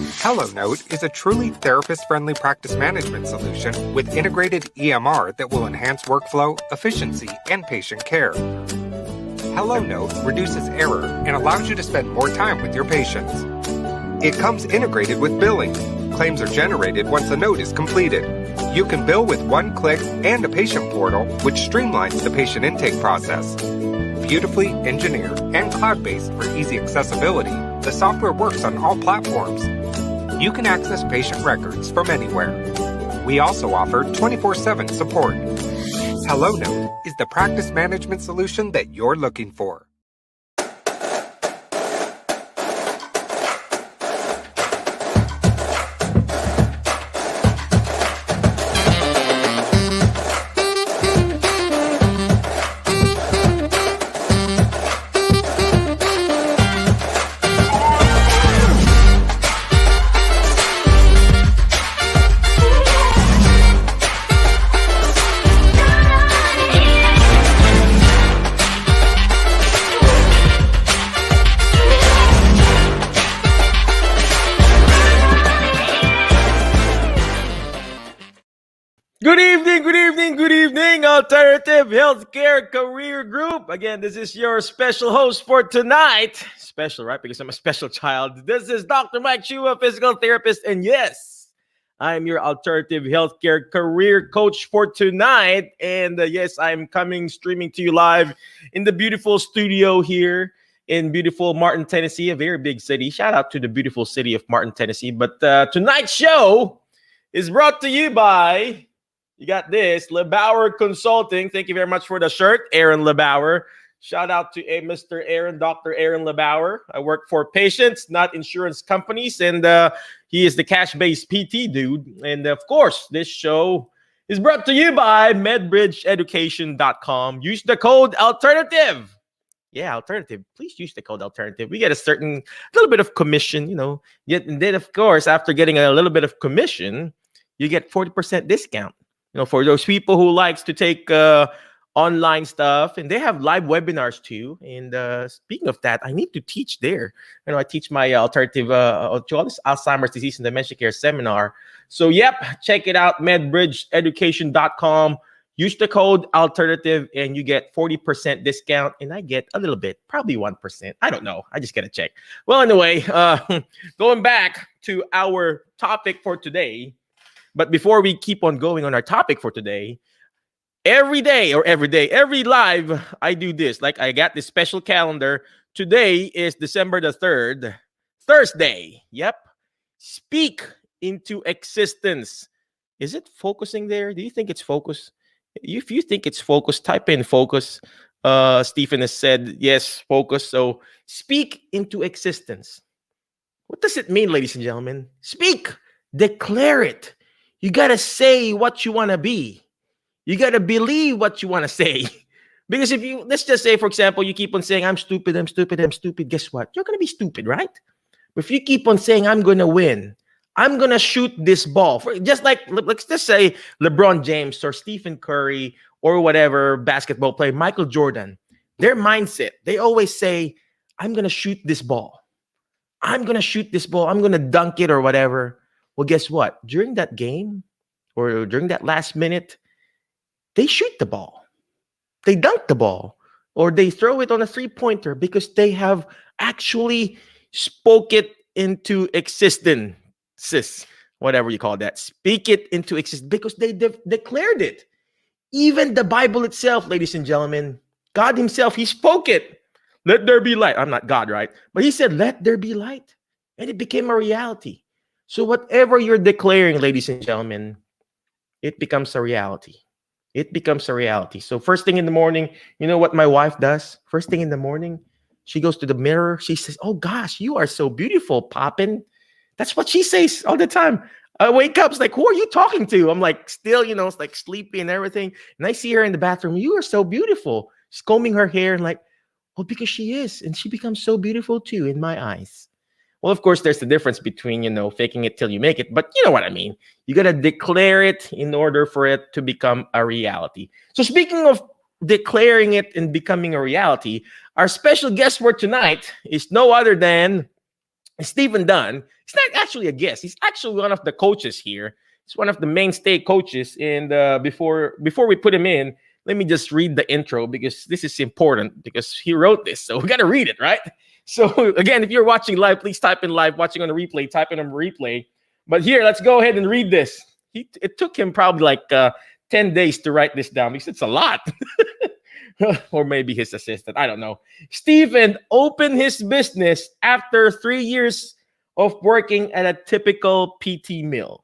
HelloNote is a truly therapist-friendly practice management solution with integrated EMR that will enhance workflow, efficiency, and patient care. HelloNote reduces error and allows you to spend more time with your patients. It comes integrated with billing. Claims are generated once a note is completed. You can bill with one click and a patient portal, which streamlines the patient intake process. Beautifully engineered and cloud-based for easy accessibility, the software works on all platforms. You can access patient records from anywhere. We also offer 24/7 support. HelloNote is the practice management solution that you're looking for. Good evening, Alternative Healthcare Career Group. Again, this is your special host for tonight. Special, right? Because I'm a special child. This is Dr. Mike Chua, physical therapist. And yes, I'm your Alternative Healthcare Career Coach for tonight. And yes, I'm streaming to you live in the beautiful studio here in beautiful Martin, Tennessee, a very big city. Shout out to the beautiful city of Martin, Tennessee. But tonight's show is brought to you by... You got this, LeBauer Consulting. Thank you very much for the shirt, Aaron LeBauer. Shout out to Mr. Aaron, Dr. Aaron LeBauer. I work for patients, not insurance companies, and he is the cash-based PT dude. And of course, this show is brought to you by MedBridgeEducation.com. Use the code ALTERNATIVE. Yeah, alternative. Please use the code alternative. We get a little bit of commission, Yet, and then, of course, after getting a little bit of commission, you get 40% discount. For those people who likes to take online stuff, and they have live webinars too. And speaking of that, I need to teach there. I teach my alternative Alzheimer's disease and dementia care seminar. So, yep, check it out, medbridgeeducation.com. Use the code alternative, and you get 40% discount. And I get a little bit, probably 1%. I don't know. I just got to check. Well, anyway, going back to our topic for today. But before we keep on going on our topic for today, every live, I do this. Like I got this special calendar. Today is December the 3rd, Thursday. Yep. Speak into existence. Is it focusing there? Do you think it's focus? If you think it's focus, type in focus. Stephen has said, yes, focus. So speak into existence. What does it mean, ladies and gentlemen? Speak. Declare it. You got to say what you want to be. You got to believe what you want to say. Because let's just say, for example, you keep on saying, I'm stupid. Guess what? You're going to be stupid, right? But if you keep on saying, I'm going to win, I'm going to shoot this ball. Just like, let's just say LeBron James or Stephen Curry or whatever basketball player, Michael Jordan, their mindset, they always say, I'm going to shoot this ball. I'm going to dunk it or whatever. Well, guess what? During that game or during that last minute, they shoot the ball. They dunk the ball or they throw it on a three-pointer because they have actually spoke it into existence, whatever you call that. Speak it into existence because they declared it. Even the Bible itself, ladies and gentlemen, God himself, he spoke it. Let there be light. I'm not God, right? But he said, let there be light. And it became a reality. So whatever you're declaring, ladies and gentlemen, it becomes a reality. It becomes a reality. So first thing in the morning, you know what my wife does? First thing in the morning, she goes to the mirror. She says, oh gosh, you are so beautiful, Poppin. That's what she says all the time. I wake up, it's like, who are you talking to? I'm like, still, it's like sleepy and everything. And I see her in the bathroom. You are so beautiful. She's combing her hair and like, well, because she is. And she becomes so beautiful too in my eyes. Well, of course, there's the difference between, faking it till you make it. But you know what I mean. You got to declare it in order for it to become a reality. So speaking of declaring it and becoming a reality, our special guest for tonight is no other than Stephen Dunn, he's not actually a guest. He's actually one of the coaches here. He's one of the mainstay coaches. And before we put him in, let me just read the intro because this is important because he wrote this. So we got to read it, right? So again, if you're watching live, please type in live. Watching on the replay, type in on replay. But here, let's go ahead and read this. It took him probably like 10 days to write this down because it's a lot. Or maybe his assistant. I don't know. Stephen opened his business after 3 years of working at a typical PT mill.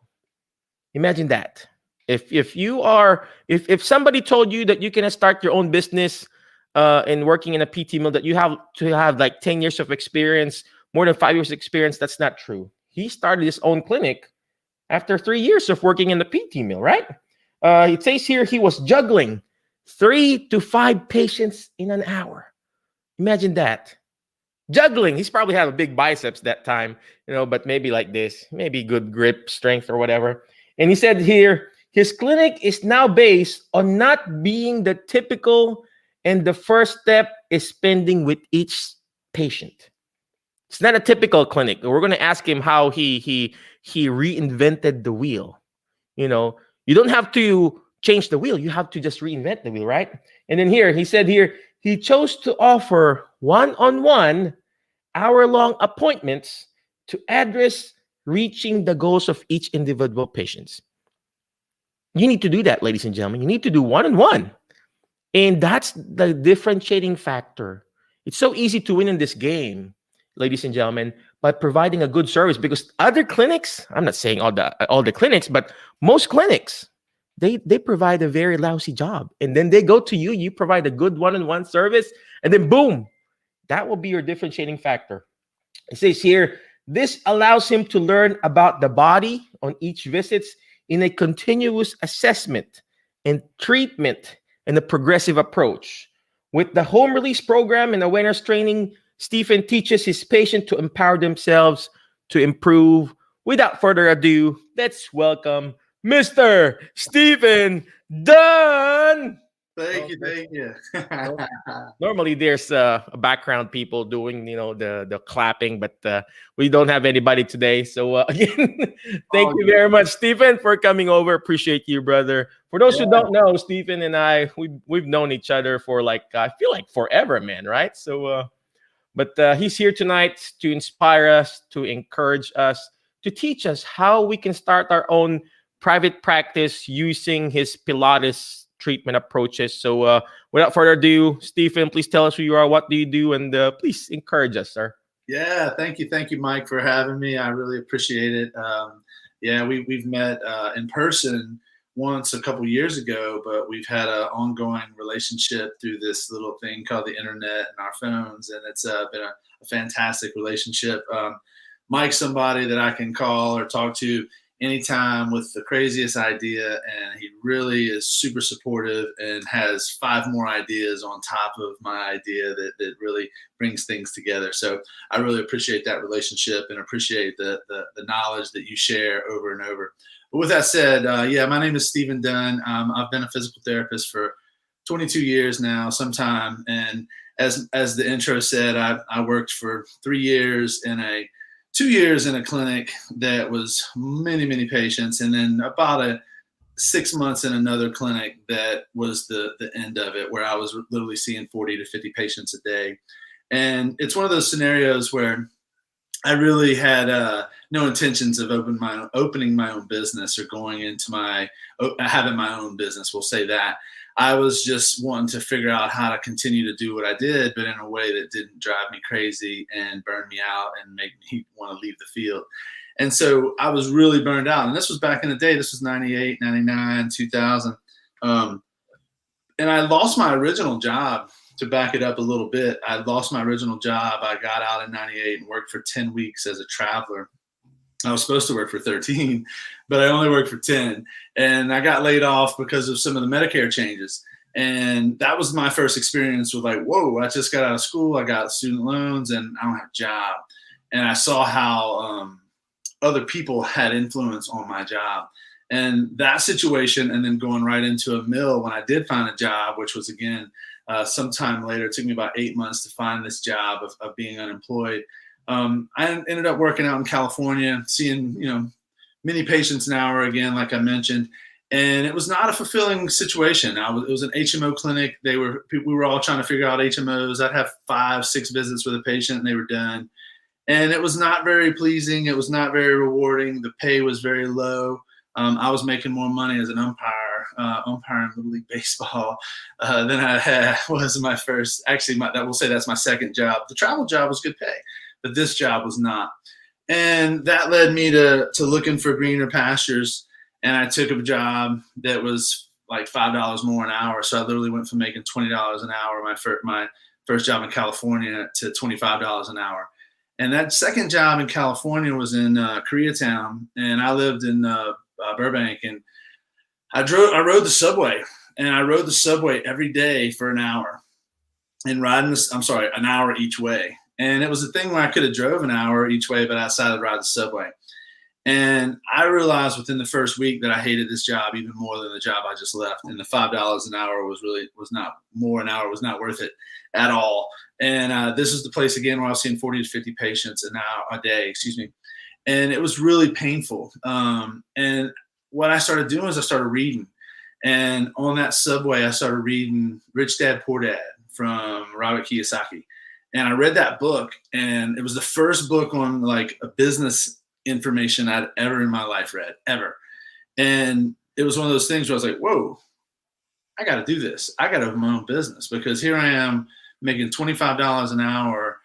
Imagine that. If somebody told you that you can start your own business and working in a PT mill, that you have to have like 10 years of experience, more than 5 years experience, that's not true. He started his own clinic after 3 years of working in the PT mill, right? It says here he was juggling 3 to 5 patients in an hour. Imagine that. Juggling. He's probably had a big biceps that time, but maybe like this, maybe good grip strength or whatever. And he said here, his clinic is now based on not being the typical, and the first step is spending with each patient. It's not a typical clinic. We're going to ask him how he reinvented the wheel. You don't have to change the wheel. You have to just reinvent the wheel, right? And then here, he said here, he chose to offer one-on-one hour-long appointments to address reaching the goals of each individual patient. You need to do that, ladies and gentlemen. You need to do one-on-one. And that's the differentiating factor. It's so easy to win in this game, ladies and gentlemen, by providing a good service, because other clinics, I'm not saying all the clinics, but most clinics, they provide a very lousy job. And then they go to you, you provide a good one-on-one service, and then boom, that will be your differentiating factor. It says here, this allows him to learn about the body on each visit in a continuous assessment and treatment and a progressive approach. With the home release program and awareness training, Stephen teaches his patient to empower themselves to improve. Without further ado, let's welcome Mr. Stephen Dunn. Thank you. Normally, there's background people doing, the clapping, but we don't have anybody today. So again, thank you very much, Stephen, for coming over. Appreciate you, brother. For those who don't know, Stephen and I, we've known each other for I feel like forever, man. Right? So, but he's here tonight to inspire us, to encourage us, to teach us how we can start our own private practice using his Pilates treatment approaches. So without further ado, Stephen, please tell us who you are, what do you do, and please encourage us, sir. Yeah, thank you, Mike, for having me. I really appreciate it. We've met in person once a couple years ago, but we've had an ongoing relationship through this little thing called the internet and our phones, and it's been a fantastic relationship. Mike's somebody that I can call or talk to anytime with the craziest idea, and he really is super supportive and has 5 more ideas on top of my idea that really brings things together. So I really appreciate that relationship and appreciate the knowledge that you share over and over. But with that said, my name is Stephen Dunn. I've been a physical therapist for 22 years now, sometime, and as the intro said, I worked for 3 years 2 years in a clinic that was many patients, and then about 6 months in another clinic that was the end of it, where I was literally seeing 40 to 50 patients a day. And it's one of those scenarios where I really had no intentions of opening my own business or going into having my own business. We'll say that. I was just wanting to figure out how to continue to do what I did, but in a way that didn't drive me crazy and burn me out and make me want to leave the field. And so I was really burned out. And this was back in the day. This was 98, 99, 2000. And I lost my original job. To back it up a little bit, I lost my original job. I got out in 98 and worked for 10 weeks as a traveler. I was supposed to work for 13, but I only worked for 10. And I got laid off because of some of the Medicare changes. And that was my first experience with whoa, I just got out of school. I got student loans and I don't have a job. And I saw how other people had influence on my job. And that situation, and then going right into a mill when I did find a job, which was, again, sometime later, it took me about 8 months to find this job of being unemployed. I ended up working out in California, seeing, many patients an hour again, like I mentioned. And it was not a fulfilling situation. It was an HMO clinic. We were all trying to figure out HMOs. I'd have 5-6 visits with a patient and they were done. And it was not very pleasing. It was not very rewarding. The pay was very low. I was making more money as an umpiring Little League Baseball than I had was my first. Actually, we'll say that's my second job. The travel job was good pay, but this job was not. And that led me to looking for greener pastures. And I took a job that was like $5 more an hour. So I literally went from making $20 an hour, my first job in California, to $25 an hour. And that second job in California was in Koreatown, and I lived in Burbank. And I rode the subway, and I rode the subway every day for an hour, and an hour each way. And it was a thing where I could have drove an hour each way, but I decided to ride the subway. And I realized within the first week that I hated this job even more than the job I just left. And the $5 an hour was not worth it at all. And this is the place again where I was seeing 40 to 50 patients a day, and it was really painful. And what I started doing is I started reading. And on that subway, I started reading Rich Dad, Poor Dad from Robert Kiyosaki. And I read that book, and it was the first book on like a business information I'd ever in my life read, ever. And it was one of those things where I was like, whoa, I got to do this. I got to open my own business, because here I am making $25 an hour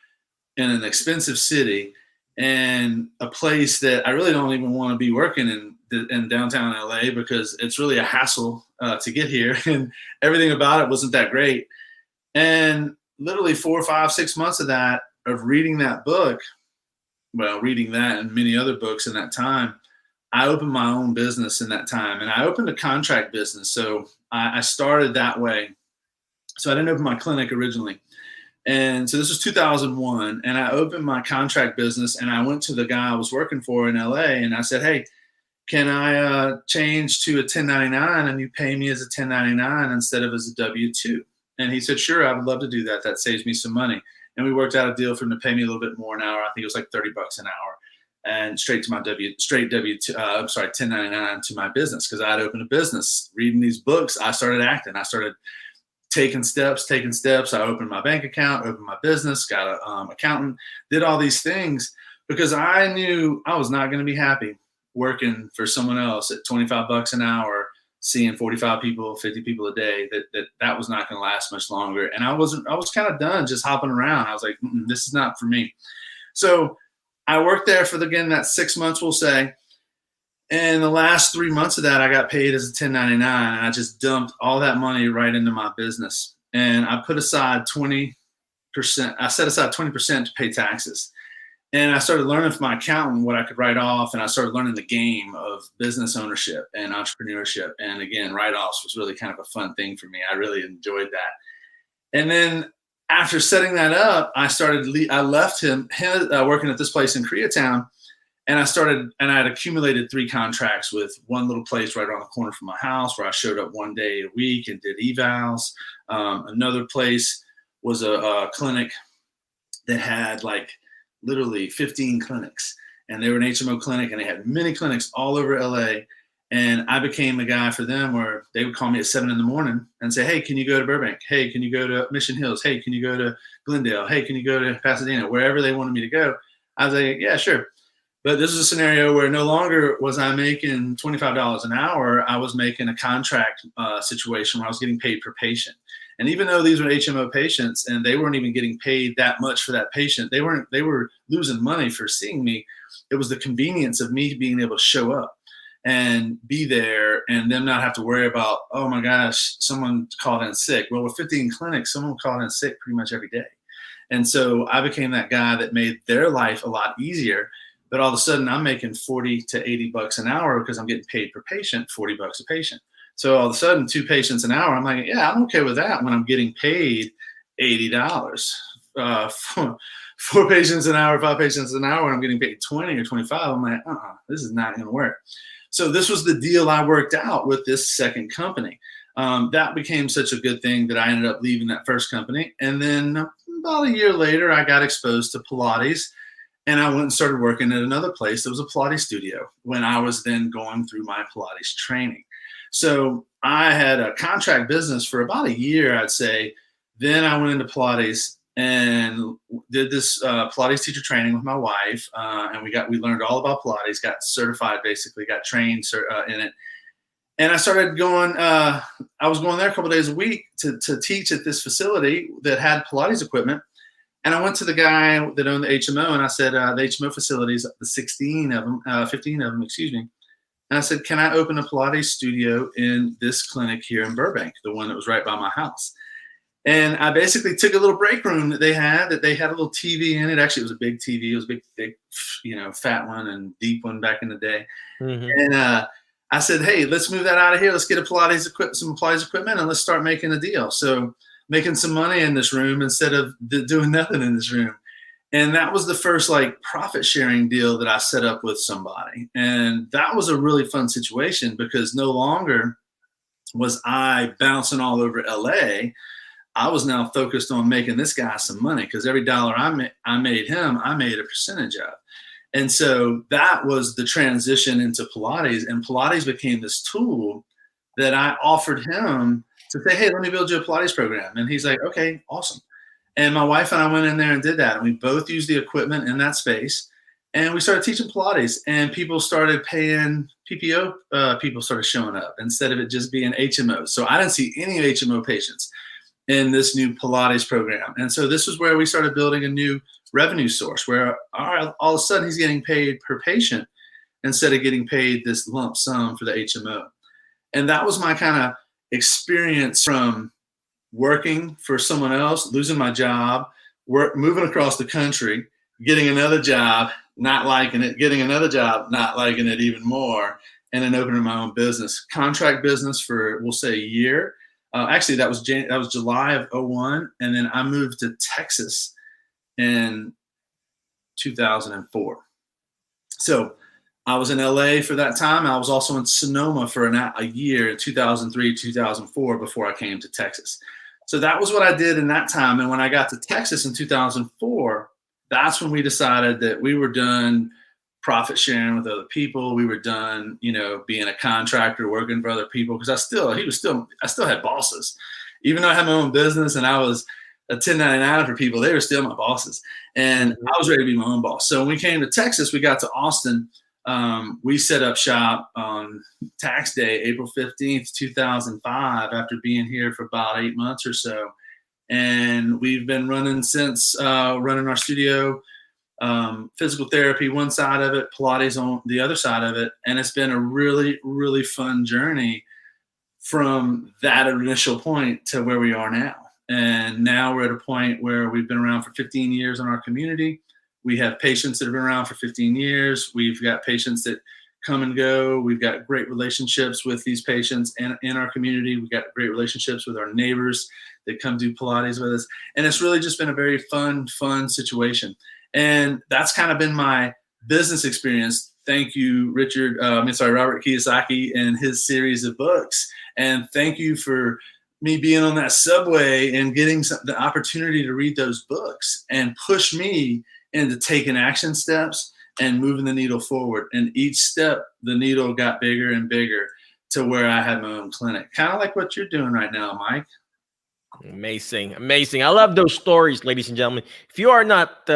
in an expensive city and a place that I really don't even want to be working in downtown LA, because it's really a hassle to get here, and everything about it wasn't that great. And literally 4, 5, 6 months of reading that book, reading that and many other books in that time, I opened my own business in that time. And I opened a contract business. So I started that way. So I didn't open my clinic originally. And so this was 2001. And I opened my contract business, and I went to the guy I was working for in LA, and I said, hey, can I change to a 1099 and you pay me as a 1099 instead of as a W-2? And he said, sure, I would love to do that. That saves me some money. And we worked out a deal for him to pay me a little bit more an hour. I think it was like $30 an hour, and straight to my 1099 to my business, because I had opened a business. Reading these books, I started acting. I started taking steps. I opened my bank account, opened my business, got an accountant, did all these things, because I knew I was not going to be happy working for someone else at $25 an hour, seeing 45 people, 50 people a day. That was not going to last much longer. And I was kind of done just hopping around. I was like, this is not for me. So I worked there for that 6 months, we'll say. And the last 3 months of that, I got paid as a 1099, and I just dumped all that money right into my business. And I put aside 20%. I set aside 20% to pay taxes. And I started learning from my accountant what I could write off, and I started learning the game of business ownership and entrepreneurship. And again, write-offs was really kind of a fun thing for me. I really enjoyed that. And then after setting that up, I left him working at this place in Koreatown, and I had accumulated 3 contracts with one little place right around the corner from my house, where I showed up one day a week and did evals. Another place was a clinic that had literally 15 clinics, and they were an HMO clinic, and they had many clinics all over LA. And I became a guy for them where they would call me at 7 a.m. and say, hey, can you go to Burbank? Hey, can you go to Mission Hills? Hey, can you go to Glendale? Hey, can you go to Pasadena? Wherever they wanted me to go. I was like, yeah, sure. But this is a scenario where no longer was I making $25 an hour. I was making a contract situation where I was getting paid per patient. And even though these were HMO patients and they weren't even getting paid that much for that patient, they were losing money for seeing me. It was the convenience of me being able to show up and be there, and them not have to worry about, oh my gosh, someone called in sick. Well, with 15 clinics, someone called in sick pretty much every day. And so I became that guy that made their life a lot easier. But all of a sudden I'm making 40 to 80 bucks an hour because I'm getting paid per patient, 40 bucks a patient. So all of a sudden 2 patients an hour, I'm like, yeah, I'm okay with that when I'm getting paid $80. 4 patients an hour, 5 patients an hour, when I'm getting paid 20 or 25, I'm like, this is not going to work. So this was the deal I worked out with this second company. That became such a good thing that I ended up leaving that first company. And then about a year later, I got exposed to Pilates. And I went and started working at another place that was a Pilates studio when I was then going through my Pilates training. So I had a contract business for about a year, I'd say. Then I went into Pilates and did this Pilates teacher training with my wife, and we learned all about Pilates, got certified, basically got trained in it. And I started going. I was going there a couple days a week to teach at this facility that had Pilates equipment. And I went to the guy that owned the HMO, and I said, the HMO facilities, the 15 of them, excuse me. And I said, can I open a Pilates studio in this clinic here in Burbank, the one that was right by my house? And I basically took a little break room that they had a little TV in it. Actually, it was a big TV. It was a big, thick, fat one and deep one back in the day. Mm-hmm. And I said, hey, let's move that out of here. Let's get some Pilates equipment, and let's start making a deal. So making some money in this room instead of doing nothing in this room. And that was the first profit sharing deal that I set up with somebody. And that was a really fun situation because no longer was I bouncing all over LA. I was now focused on making this guy some money because every dollar I made him, I made a percentage of. And so that was the transition into Pilates. And Pilates became this tool that I offered him to say, hey, let me build you a Pilates program. And he's like, okay, awesome. And my wife and I went in there and did that. And we both used the equipment in that space. And we started teaching Pilates. And people started paying PPO. People started showing up instead of it just being HMOs. So I didn't see any HMO patients in this new Pilates program. And so this was where we started building a new revenue source where all of a sudden he's getting paid per patient instead of getting paid this lump sum for the HMO. And that was my kind of experience from working for someone else, losing my job, moving across the country, getting another job, not liking it, getting another job, not liking it even more, and then opening my own business, contract business for, we'll say, a year. Actually, that was July of 2001, and then I moved to Texas in 2004. So I was in LA for that time. I was also in Sonoma for a year in 2003, 2004 before I came to Texas. So that was what I did in that time. And when I got to Texas in 2004, that's when we decided that we were done profit sharing with other people. We were done, being a contractor working for other people because I still had bosses. Even though I had my own business and I was a 1099 for people, they were still my bosses. And I was ready to be my own boss. So when we came to Texas, we got to Austin. We set up shop on tax day, April 15th, 2005, after being here for about 8 months or so. And we've been running since, running our studio, physical therapy, one side of it, Pilates on the other side of it. And it's been a really, really fun journey from that initial point to where we are now. And now we're at a point where we've been around for 15 years in our community. We have patients that have been around for 15 years. We've got patients that come and go. We've got great relationships with these patients and in our community. We've got great relationships with our neighbors that come do Pilates with us. And it's really just been a very fun situation. And that's kind of been my business experience. Thank you, Robert Kiyosaki and his series of books. And thank you for me being on that subway and getting the opportunity to read those books and push me into taking action steps and moving the needle forward. And each step, the needle got bigger and bigger to where I had my own clinic. Kind of like what you're doing right now, Mike. Amazing. I love those stories, ladies and gentlemen. If you are not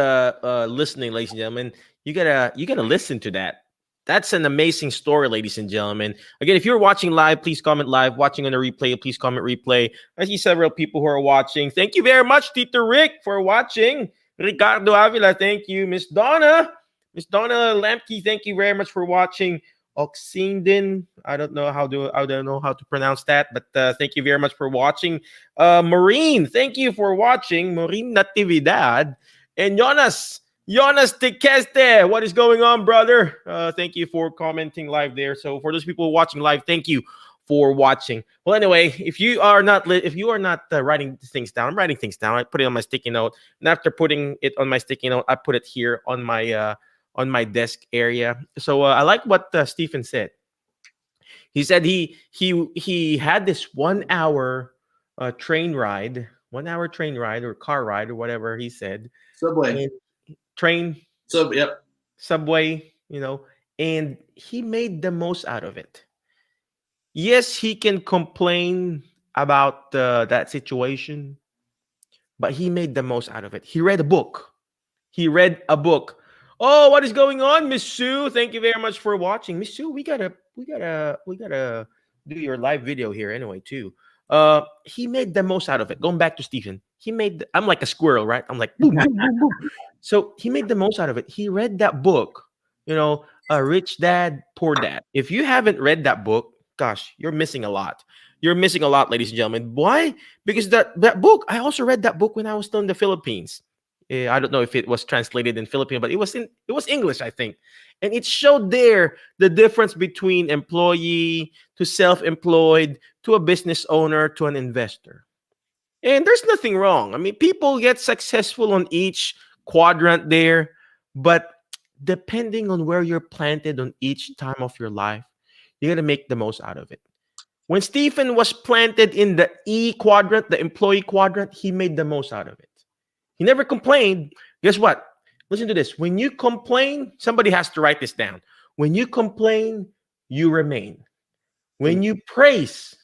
listening, ladies and gentlemen, you gotta listen to that. That's an amazing story, ladies and gentlemen. Again, if you're watching live, please comment live. Watching on the replay, please comment replay. I see several people who are watching. Thank you very much, Tito Rick, for watching. Ricardo Avila, thank you. Miss Donna Lamke, thank you very much for watching. Oxindin, I don't know how to pronounce that, but thank you very much for watching. Maureen, thank you for watching. Maureen Natividad and Jonas Tequeste, what is going on, brother? Thank you for commenting live there. So for those people watching live, thank you for watching. Well, anyway, if you are not writing things down, I'm writing things down. I put it on my sticky note, and after putting it on my sticky note, I put it here on my desk area. So I like what Stephen said. He said he had this 1 hour train ride or car ride or whatever he said. Subway. Train. So, yep. Subway, and he made the most out of it. Yes, he can complain about that situation, but he made the most out of it. He read a book. He read a book. Oh, what is going on, Miss Sue? Thank you very much for watching, Miss Sue. We gotta do your live video here anyway too. He made the most out of it. Going back to Stephen, I'm like a squirrel, right? I'm like boom, boom, boom, boom. So he made the most out of it. He read that book, Rich Dad, Poor Dad. If you haven't read that book, gosh, you're missing a lot. You're missing a lot, ladies and gentlemen. Why? Because that book, I also read that book when I was still in the Philippines. I don't know if it was translated in Filipino, but it was English, I think. And it showed there the difference between employee to self-employed to a business owner to an investor. And there's nothing wrong. I mean, people get successful on each quadrant there, but depending on where you're planted on each time of your life, you got to make the most out of it. When Stephen was planted in the E quadrant, the employee quadrant, he made the most out of it. He never complained. Guess what? Listen to this. When you complain, somebody has to write this down. When you complain, you remain. When you praise,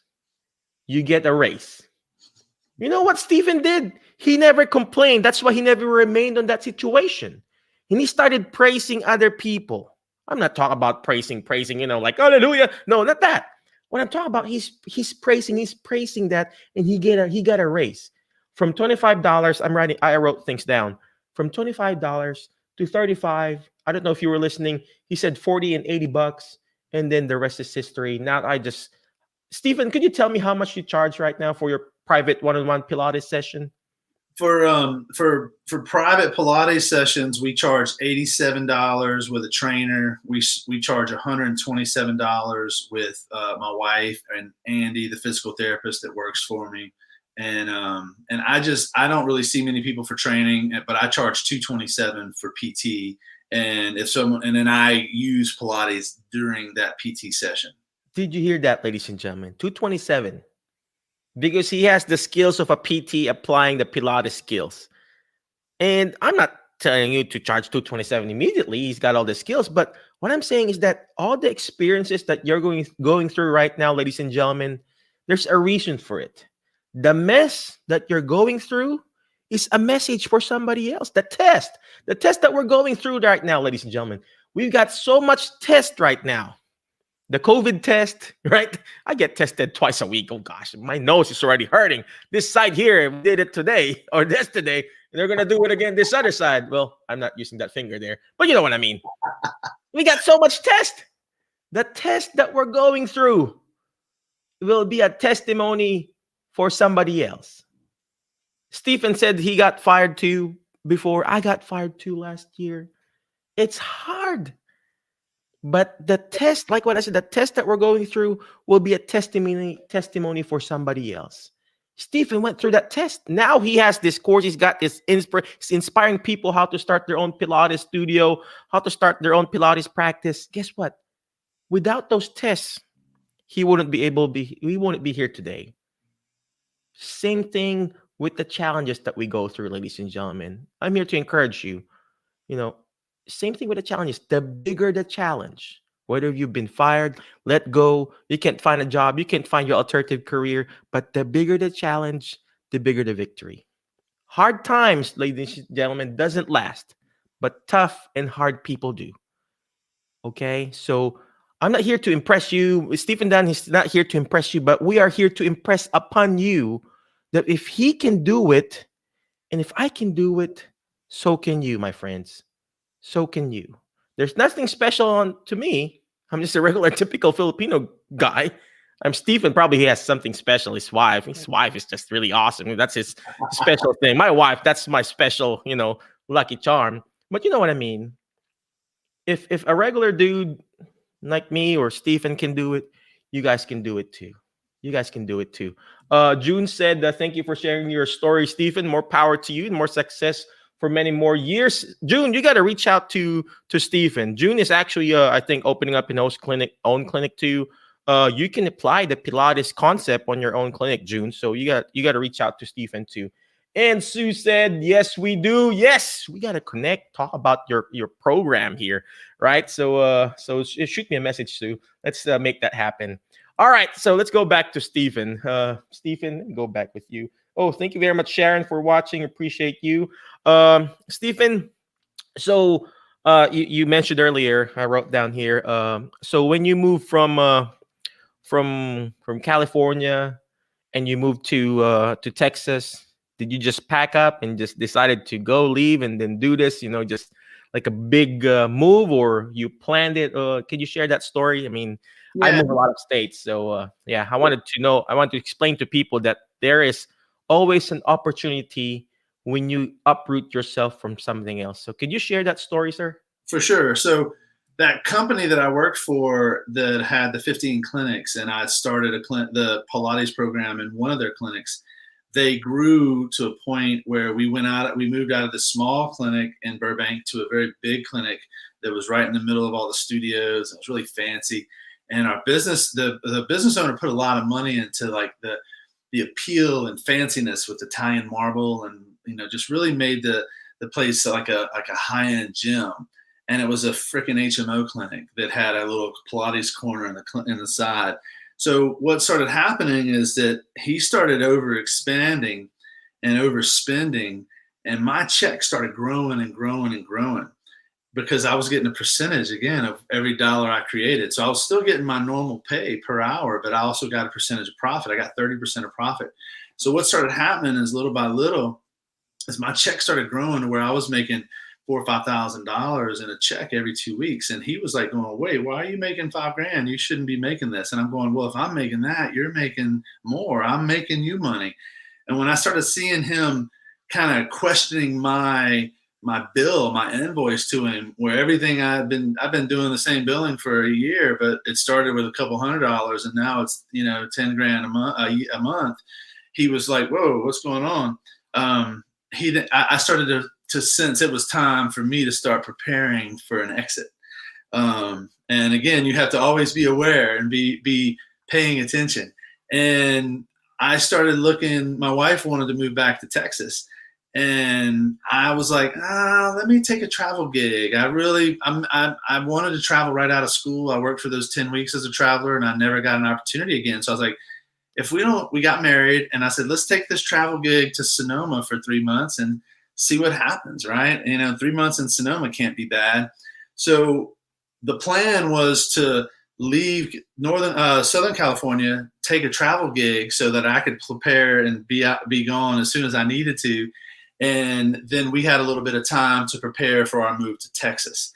you get a raise. You know what Stephen did? He never complained. That's why he never remained on that situation. And he started praising other people. I'm not talking about praising, like hallelujah. No, not that. What I'm talking about, he's praising that, and he got a raise. From $25, I wrote things down. From $25 to $35. I don't know if you were listening. He said $40 and $80, and then the rest is history. Now Stephen, could you tell me how much you charge right now for your private one-on-one Pilates session? For private Pilates sessions, we charge $87 with a trainer. We charge $127 with my wife and Andy, the physical therapist that works for me. And I don't really see many people for training, but I charge $227 for PT. And then I use Pilates during that PT session. Did you hear that, ladies and gentlemen? $227. Because he has the skills of a PT applying the Pilates skills. And I'm not telling you to charge $227 immediately. He's got all the skills. But what I'm saying is that all the experiences that you're going through right now, ladies and gentlemen, there's a reason for it. The mess that you're going through is a message for somebody else. The test that we're going through right now, ladies and gentlemen, we've got so much test right now. The COVID test, right? I get tested twice a week. Oh gosh, my nose is already hurting. This side here, we did it today or yesterday, and they're gonna do it again this other side. Well, I'm not using that finger there, but you know what I mean. We got so much test. The test that we're going through will be a testimony for somebody else. Stephen said he got fired too before. I got fired too last year. It's hard. But the test, like what I said, the test that we're going through will be a testimony for somebody else. Stephen went through that test. Now he has this course. He's got this inspiring people how to start their own Pilates studio, how to start their own Pilates practice. Guess what? Without those tests, we wouldn't be here today. Same thing with the challenges that we go through, ladies and gentlemen. I'm here to encourage you. Same thing with the challenges. The bigger the challenge, whether you've been fired, let go, you can't find a job, you can't find your alternative career, but the bigger the challenge, the bigger the victory. Hard times, ladies and gentlemen, doesn't last, but tough and hard people do. Okay, so I'm not here to impress you. Stephen Dunn is not here to impress you, but we are here to impress upon you that if he can do it, and if I can do it, so can you, my friends. So can you. There's nothing special to me. I'm just a regular, typical Filipino guy. I'm Stephen. Probably he has something special. His wife is just really awesome. That's his special thing. My wife, that's my special, lucky charm. But you know what I mean. If a regular dude like me or Stephen can do it, you guys can do it too. You guys can do it too. June said, thank you for sharing your story, Stephen. More power to you and more success for many more years. June, you got to reach out to Stephen. June is actually, I think, opening up an own clinic too. You can apply the Pilates concept on your own clinic, June. So you got to reach out to Stephen too. And Sue said, yes, we do. Yes, we got to connect, talk about your program here, right? So shoot me a message, Sue. Let's make that happen. All right, so let's go back to Stephen. Stephen, go back with you. Oh, thank you very much, Sharon, for watching. Appreciate you. Stephen, so you mentioned earlier, I wrote down here. So when you moved from California and you moved to Texas, did you just pack up and just decided to go leave and then do this? Just like a big move, or you planned it? Can you share that story? I mean, I Yeah, move a lot of states, so yeah, I wanted to know. I want to explain to people that there is always an opportunity when you uproot yourself from something else. So, could you share that story, sir? for sure. So that company that I worked for that had the 15 clinics, and I started the Pilates program in one of their clinics. They grew to a point where we moved out of the small clinic in Burbank to a very big clinic that was right in the middle of all the studios. It was really fancy. And our business, the business owner put a lot of money into like the appeal and fanciness with Italian marble, and just really made the place like a high-end gym. And it was a freaking HMO clinic that had a little Pilates corner in the side. So what started happening is that he started over expanding and overspending, and my check started growing and growing and growing because I was getting a percentage again of every dollar I created. So I was still getting my normal pay per hour, but I also got a percentage of profit. I got 30% of profit. So what started happening is little by little, as my check started growing to where I was making $4,000 or $5,000 in a check every 2 weeks. And he was like going, wait, why are you making $5,000? You shouldn't be making this. And I'm going, well, if I'm making that, you're making more. I'm making you money. And when I started seeing him kind of questioning my bill, my invoice to him, where everything I've been doing the same billing for a year, but it started with a couple $100 and now it's, 10 grand a month. He was like, whoa, what's going on? I started to sense it was time for me to start preparing for an exit. And again, you have to always be aware and be paying attention. And I started looking, my wife wanted to move back to Texas. And I was like, let me take a travel gig. I wanted to travel right out of school. I worked for those 10 weeks as a traveler and I never got an opportunity again. So I was like, we got married and I said, let's take this travel gig to Sonoma for 3 months and see what happens, right? 3 months in Sonoma can't be bad. So the plan was to leave Southern California, take a travel gig so that I could prepare and be gone as soon as I needed to. And then we had a little bit of time to prepare for our move to Texas.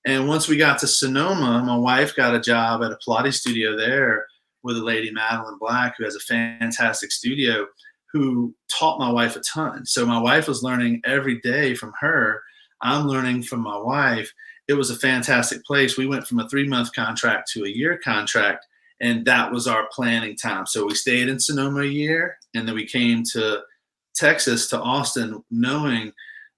And once we got to Sonoma, my wife got a job at a Pilates studio there with a lady, Madeline Black, who has a fantastic studio, who taught my wife a ton. So my wife was learning every day from her. I'm learning from my wife. It was a fantastic place. We went from a 3-month contract to a year contract, and that was our planning time. So we stayed in Sonoma a year, and then we came to Texas, to Austin, knowing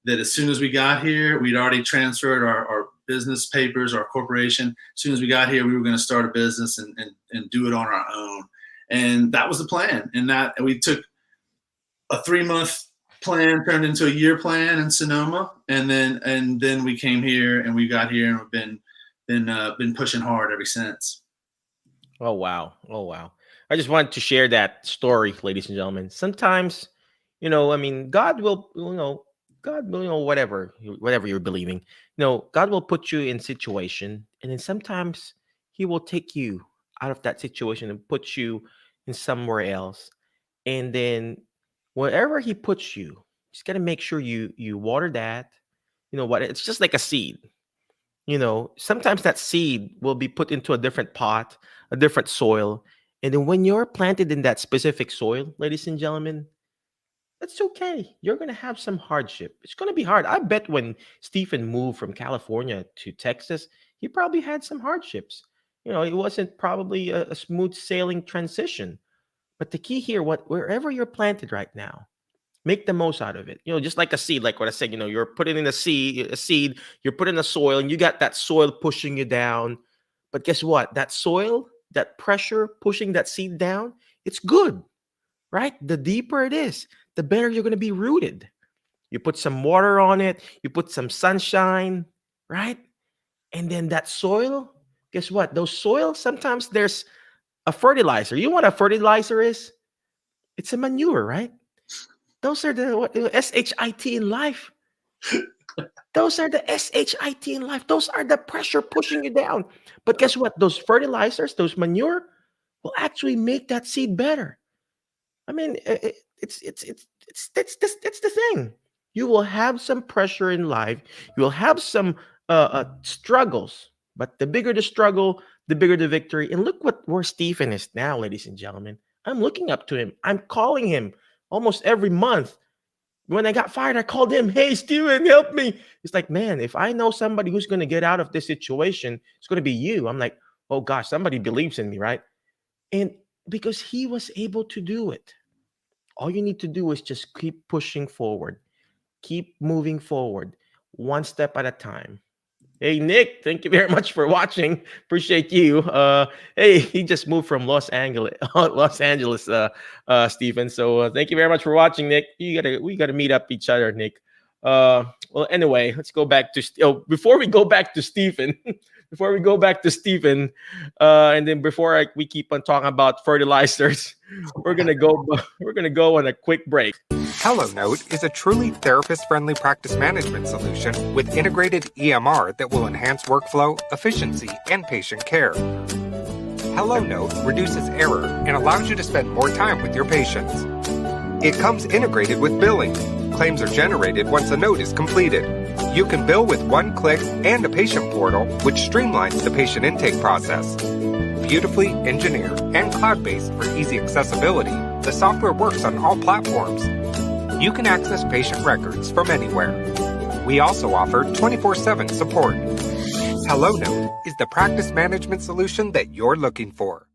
that as soon as we got here, we'd already transferred our business papers, our corporation. As soon as we got here, we were going to start a business and do it on our own. And that was the plan. And that we took a 3-month plan turned into a year plan in Sonoma, and then we came here and we got here and we've been pushing hard ever since. Oh wow! I just wanted to share that story, ladies and gentlemen. Sometimes, I mean, God will, whatever you're believing, God will put you in situation, and then sometimes He will take you out of that situation and put you in somewhere else, and then wherever He puts you, just gotta make sure you water that. It's just like a seed. Sometimes that seed will be put into a different pot, a different soil, and then when you're planted in that specific soil, ladies and gentlemen, that's okay. You're going to have some hardship. It's going to be hard. I bet when Stephen moved from California to Texas, he probably had some hardships. It wasn't probably a smooth sailing transition. But the key here, wherever you're planted right now, make the most out of it. Just like a seed, like what I said, you're putting in a seed, you're putting the soil, and you got that soil pushing you down. But guess what? That soil, that pressure pushing that seed down, it's good, right? The deeper it is, the better you're going to be rooted. You put some water on it, you put some sunshine, right? And then that soil, guess what? Those soil, sometimes there's a fertilizer. You know what a fertilizer is? It's a manure, right? Those are the SHIT in life. Those are the SHIT in life. Those are the pressure pushing you down. But guess what? Those fertilizers, those manure, will actually make that seed better. I mean, it's the thing. You will have some pressure in life. You will have some struggles. But the bigger the struggle, the bigger the victory. And look where Stephen is now, ladies and gentlemen. I'm looking up to him. I'm calling him almost every month. When I got fired, I called him. Hey, Steven, help me. He's like, man, if I know somebody who's going to get out of this situation, it's going to be you. I'm like, oh gosh, somebody believes in me, right? And because he was able to do it, all you need to do is just keep pushing forward, keep moving forward, one step at a time. Hey, Nick, thank you very much for watching. Appreciate you. Hey, he just moved from Los Angeles, Stephen. So thank you very much for watching, Nick. We gotta meet up each other, Nick. Well, anyway, let's go back to before we go back to Stephen. Before we go back to Stephen, and then before we keep on talking about fertilizers, we're gonna go on a quick break. HelloNote is a truly therapist-friendly practice management solution with integrated EMR that will enhance workflow, efficiency, and patient care. HelloNote reduces error and allows you to spend more time with your patients. It comes integrated with billing. Claims are generated once a note is completed. You can bill with one click and a patient portal, which streamlines the patient intake process. Beautifully engineered and cloud-based for easy accessibility, the software works on all platforms. You can access patient records from anywhere. We also offer 24/7 support. HelloNote is the practice management solution that you're looking for.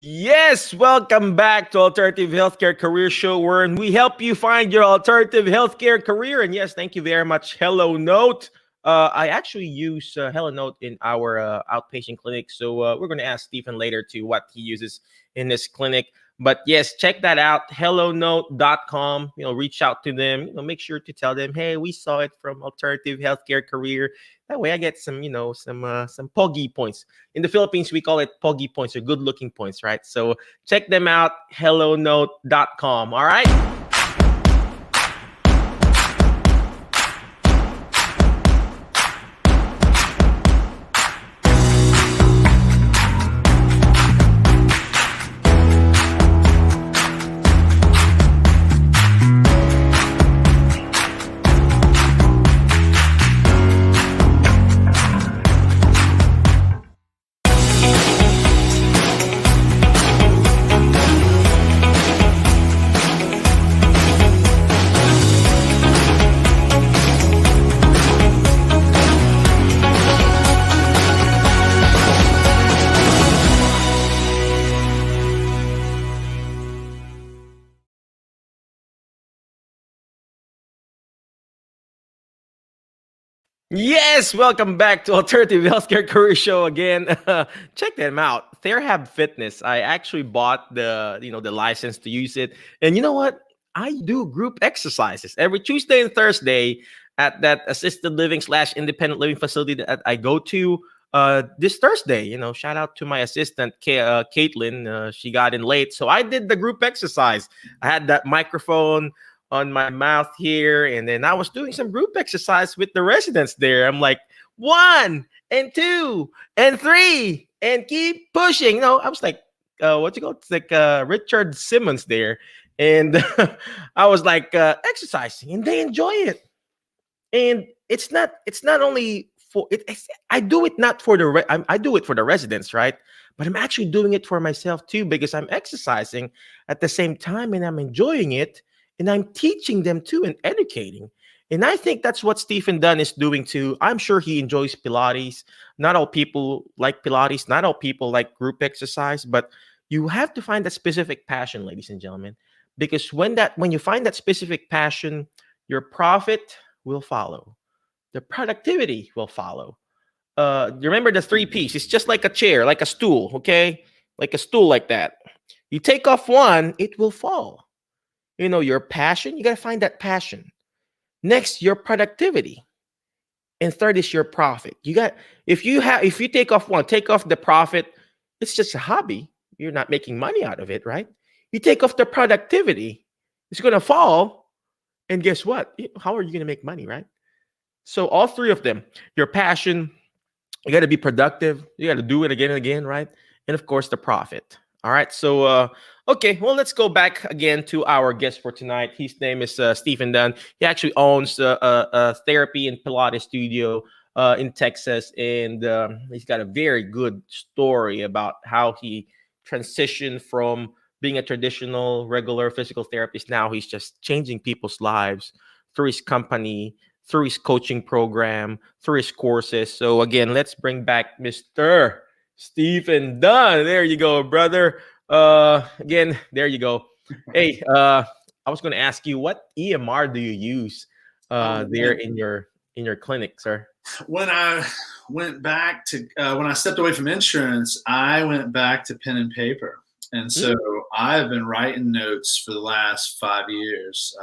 Yes, welcome back to Alternative Healthcare Career Show, where we help you find your alternative healthcare career. And yes, thank you very much, HelloNote. I actually use HelloNote in our outpatient clinic, so we're going to ask Stephen later to what he uses in this clinic. But yes, check that out, hellonote.com. Reach out to them. Make sure to tell them, hey, we saw it from Alternative Healthcare Career. That way I get some POGI points. In the Philippines, we call it POGI points, or good looking points, right? So check them out, hellonote.com. All right. Yes, welcome back to Alternative Healthcare Career Show again. Check them out, Therahab Fitness. I actually bought the license to use it, and you know what? I do group exercises every Tuesday and Thursday at that assisted living / independent living facility that I go to. This Thursday, shout out to my assistant, Caitlin. She got in late, so I did the group exercise. I had that microphone on my mouth here, and then I was doing some group exercise with the residents there. I'm like 1 and 2 and 3 and keep pushing. I was like, it's like Richard Simmons there, and I was like exercising, and they enjoy it. And it's not only for it. I do it not for I do it for the residents, right? But I'm actually doing it for myself too, because I'm exercising at the same time, and I'm enjoying it. And I'm teaching them too and educating. And I think that's what Stephen Dunn is doing too. I'm sure he enjoys Pilates. Not all people like Pilates. Not all people like group exercise. But you have to find that specific passion, ladies and gentlemen. Because when you find that specific passion, your profit will follow. The productivity will follow. Remember the 3 Ps. It's just like a chair, like a stool, okay? Like a stool like that. You take off one, it will fall. your passion. You got to find that passion. Next, your productivity. And third is your profit. If you take off one, take off the profit, it's just a hobby. You're not making money out of it, right? You take off the productivity, it's going to fall. And guess what? How are you going to make money, right? So all three of them, your passion, you got to be productive. You got to do it again and again, right? And of course, the profit. All right. So, okay. Well, let's go back again to our guest for tonight. His name is Stephen Dunn. He actually owns a therapy and Pilates studio in Texas. And he's got a very good story about how he transitioned from being a traditional, regular physical therapist. Now he's just changing people's lives through his company, through his coaching program, through his courses. So again, let's bring back Mr. Stephen Dunn. There you go, brother. Again, there you go. Hey, I was going to ask you, what EMR do you use there in your clinic, sir? When I went back to when I stepped away from insurance, I went back to pen and paper, and so I've been writing notes for the last 5 years,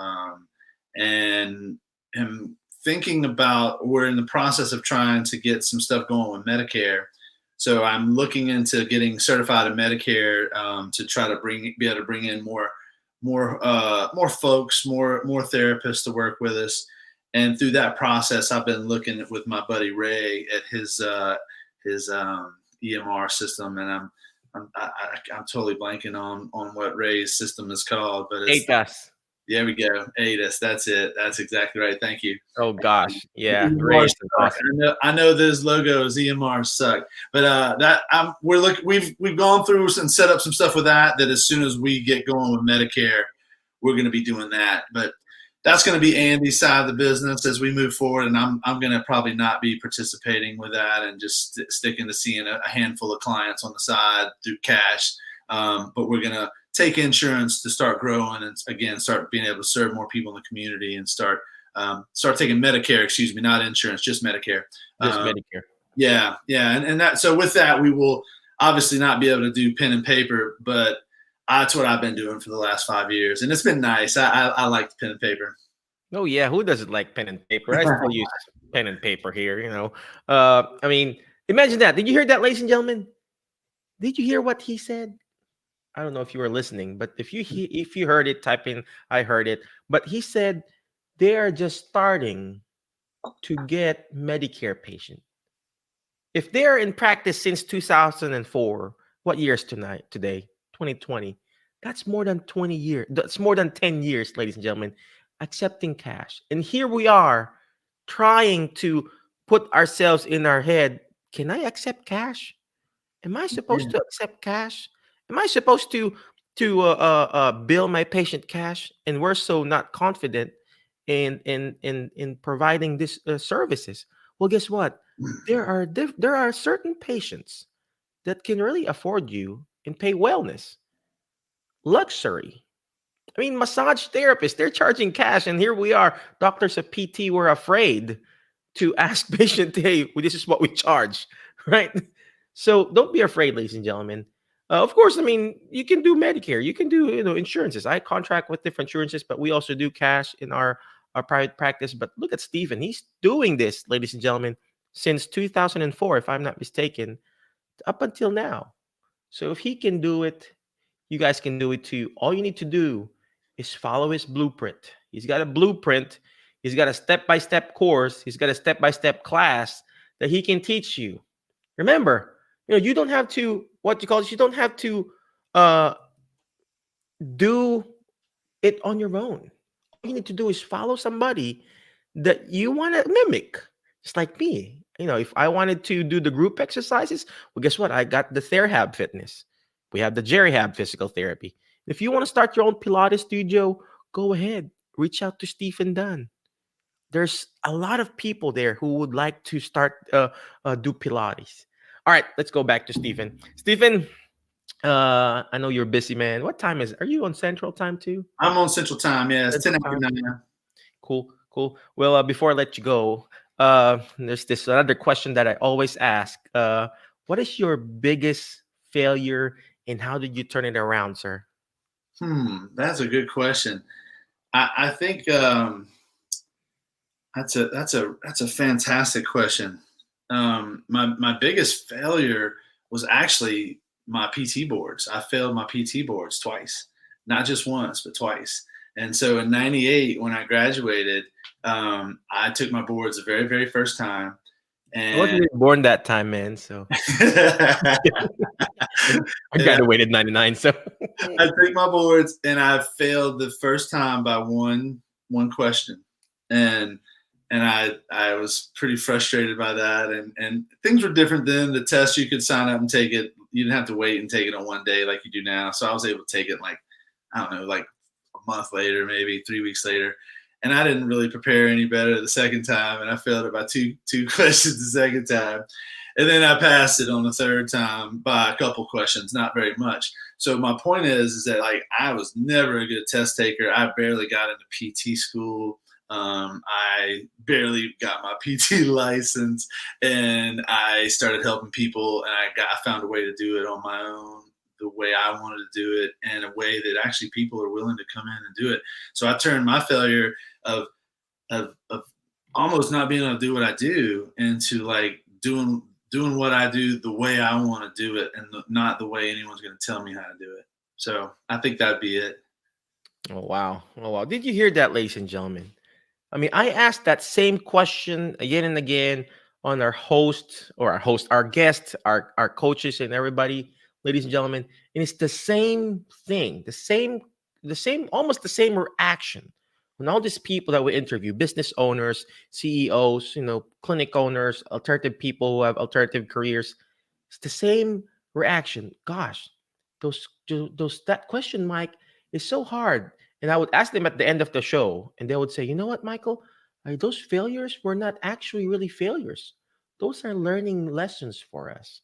and am thinking about. We're in the process of trying to get some stuff going with Medicare. So I'm looking into getting certified in Medicare to try to be able to bring in more folks, more therapists to work with us. And through that process, I've been looking with my buddy Ray at his EMR system, and I'm totally blanking on what Ray's system is called, but it's ATAS. There we go. ATAS. That's it. That's exactly right. Thank you. Oh gosh, yeah. Ray is awesome. I know those logos EMR suck, but we've gone through and set up some stuff with that. That as soon as we get going with Medicare, we're going to be doing that. But that's going to be Andy's side of the business as we move forward, and I'm going to probably not be participating with that and just sticking to seeing a handful of clients on the side through cash. But we're going to take insurance to start growing and again start being able to serve more people in the community and start taking Medicare. Excuse me, not insurance, just Medicare. Just Medicare. Yeah, and that. So with that, we will obviously not be able to do pen and paper, but that's what I've been doing for the last 5 years, and it's been nice. I like the pen and paper. Oh yeah, who doesn't like pen and paper? I still use pen and paper here. I mean, imagine that. Did you hear that, ladies and gentlemen? Did you hear what he said? I don't know if you were listening, but if you heard it, type in "I heard it." But he said they are just starting to get Medicare patient. If they're in practice since 2004, what year is today? 2020. That's more than 20 years. That's more than 10 years, ladies and gentlemen, accepting cash. And here we are trying to put ourselves in our head. Can I accept cash? Am I supposed to accept cash? Am I supposed to bill my patient cash? And we're so not confident in providing these services. Well, guess what? There are certain patients that can really afford you and pay wellness, luxury. I mean, massage therapists, they're charging cash, and here we are, doctors of PT, we're afraid to ask patient, hey, well, this is what we charge, right? So don't be afraid, ladies and gentlemen. Of course, I mean, you can do Medicare, you can do insurances. I contract with different insurances, but we also do cash in our private practice. But look at Stephen, he's doing this, ladies and gentlemen, since 2004, if I'm not mistaken, up until now. So if he can do it, you guys can do it too. All you need to do is follow his blueprint. He's got a blueprint. He's got a step-by-step course. He's got a step-by-step class that he can teach you. Remember, you don't have to, you don't have to do it on your own. All you need to do is follow somebody that you want to mimic, just like me. If I wanted to do the group exercises, well, guess what? I got the TheraHab Fitness. We have the JerryHab Physical Therapy. If you want to start your own Pilates studio, go ahead. Reach out to Stephen Dunn. There's a lot of people there who would like to start do Pilates. All right, let's go back to Stephen. Stephen, I know you're busy, man. What time is it? Are you on Central Time too? I'm on Central Time. Yeah, it's 10 after 9. Cool. Well, before I let you go, there's this another question that I always ask. What is your biggest failure, and how did you turn it around, sir? That's a good question. I think that's a fantastic question. My biggest failure was actually my PT boards. I failed my PT boards twice, not just once, but twice. And so in '98, when I graduated, I took my boards the very, very first time. I wasn't And even born that time, man. So I and graduated '99. So I took my boards and I failed the first time by one question. And I was pretty frustrated by that. And things were different then. The test, you could sign up and take it. You didn't have to wait and take it on one day like you do now. So I was able to take it like, I don't know, like a month later, maybe 3 weeks later. And I didn't really prepare any better the second time, and I failed it by two questions the second time. And then I passed it on the third time by a couple questions, not very much. So my point is that like I was never a good test taker. I barely got into PT school. I barely got my PT license, and I started helping people, and I found a way to do it on my own, the way I wanted to do it, and a way that actually people are willing to come in and do it. So I turned my failure of almost not being able to do what I do into like doing what I do the way I want to do it, and not the way anyone's going to tell me how to do it. So I think that'd be it. oh wow. Oh wow. Did you hear that, ladies and gentlemen? I mean, I asked that same question again and again on our guests, our coaches, and everybody, ladies and gentlemen. And it's the same thing, almost the same reaction. When all these people that we interview, business owners, CEOs, clinic owners, alternative people who have alternative careers, it's the same reaction. Gosh, that question, Mike, is so hard. And I would ask them at the end of the show, and they would say, "You know what, Michael? Those failures were not actually really failures. Those are learning lessons for us.